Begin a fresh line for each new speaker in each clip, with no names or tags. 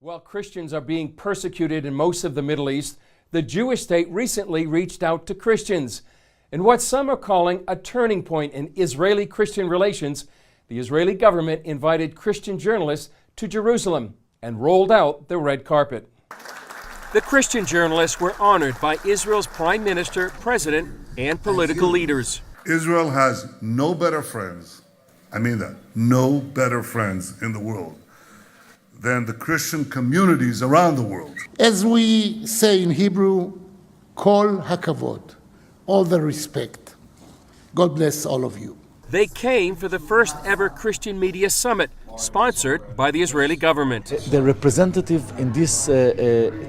While Christians are being persecuted in most of the Middle East, the Jewish state recently reached out to Christians. In what some are calling a turning point in Israeli-Christian relations, the Israeli government invited Christian journalists to Jerusalem and rolled out the red carpet. The Christian journalists were honored by Israel's prime minister, president, and political leaders.
Israel has no better friends, I mean that, no better friends in the world than the Christian communities around the world.
As we say in Hebrew, kol hakavod, all the respect. God bless all of you.
They came for the first ever Christian Media Summit, sponsored by the Israeli government.
The representative in this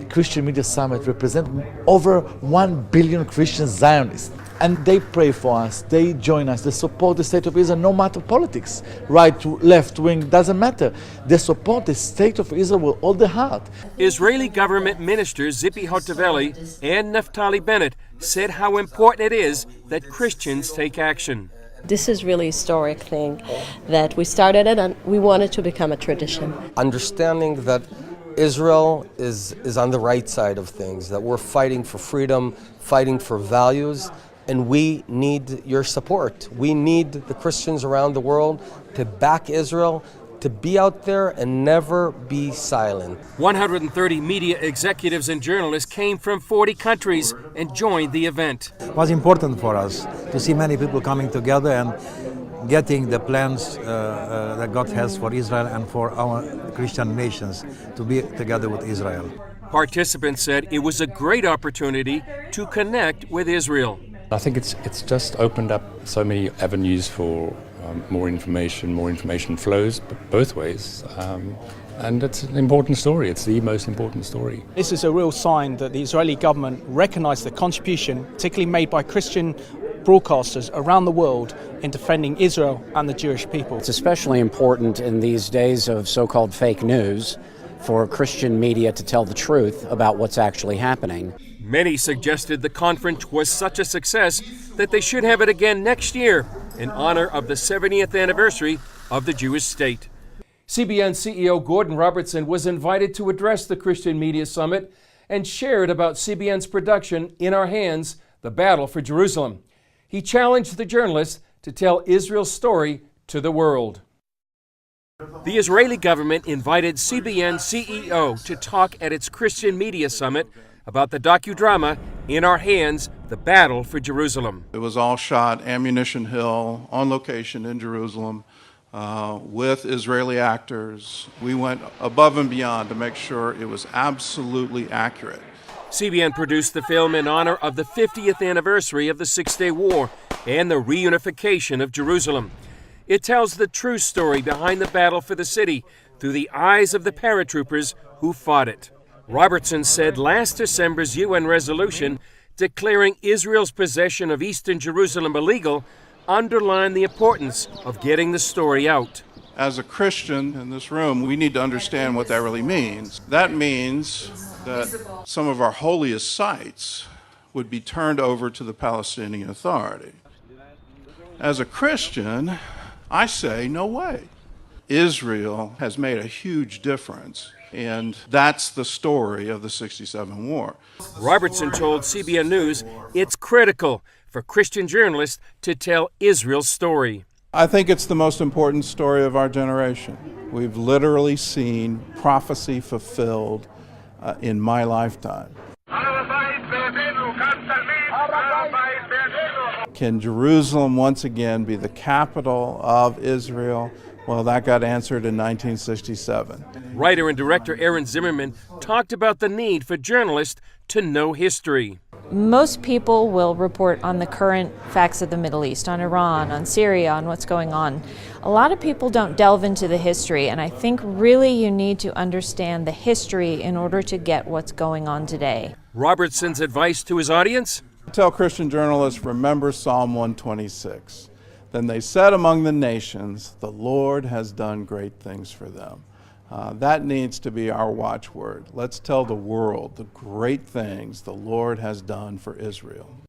Christian Media Summit represent over 1 billion Christian Zionists. And they pray for us, they join us, they support the state of Israel no matter politics, right to left wing, doesn't matter. They support the state of Israel with all their heart.
Israeli government ministers Zipi Hotovely and Naftali Bennett said how important it is that Christians take action.
This is really a historic thing that we started it and we want it to become a tradition.
Understanding that Israel is on the right side of things, that we're fighting for freedom, fighting for values, and we need your support. We need the Christians around the world to back Israel, to be out there and never be silent.
130 media executives and journalists came from 40 countries and joined the event.
It was important for us to see many people coming together and getting the plans that God has for Israel and for our Christian nations to be together with Israel.
Participants said it was a great opportunity to connect with Israel.
I think it's just opened up so many avenues for more information flows both ways, and it's an important story. It's the most important story.
This is a real sign that the Israeli government recognized the contribution, particularly made by Christian broadcasters around the world in defending Israel and the Jewish people.
It's especially important in these days of so-called fake news for Christian media to tell the truth about what's actually happening.
Many suggested the conference was such a success that they should have it again next year in honor of the 70th anniversary of the Jewish state. CBN CEO Gordon Robertson was invited to address the Christian Media Summit and shared about CBN's production In Our Hands, The Battle for Jerusalem. He challenged the journalists to tell Israel's story to the world. The Israeli government invited CBN CEO to talk at its Christian Media Summit about the docudrama In Our Hands, The Battle for Jerusalem.
It was all shot Ammunition Hill on location in Jerusalem with Israeli actors. We went above and beyond to make sure it was absolutely accurate.
CBN produced the film in honor of the 50th anniversary of the Six-Day War and the reunification of Jerusalem. It tells the true story behind the battle for the city through the eyes of the paratroopers who fought it. Robertson said last December's UN resolution declaring Israel's possession of eastern Jerusalem illegal underlined the importance of getting the story out.
As a Christian in this room, we need to understand what that really means. That means that some of our holiest sites would be turned over to the Palestinian Authority. As a Christian, I say, no way. Israel has made a huge difference, and that's the story of the '67 war.
Robertson told CBN News it's critical for Christian journalists to tell Israel's story.
I think it's the most important story of our generation. We've literally seen prophecy fulfilled in my lifetime. Can Jerusalem once again be the capital of Israel? Well, that got answered in 1967.
Writer and director Aaron Zimmerman talked about the need for journalists to know history.
Most people will report on the current facts of the Middle East, on Iran, on Syria, on what's going on. A lot of people don't delve into the history, and I think really you need to understand the history in order to get what's going on today.
Robertson's advice to his audience?
Tell Christian journalists, remember Psalm 126. Then they said among the nations, the Lord has done great things for them. That needs to be our watchword. Let's tell the world the great things the Lord has done for Israel.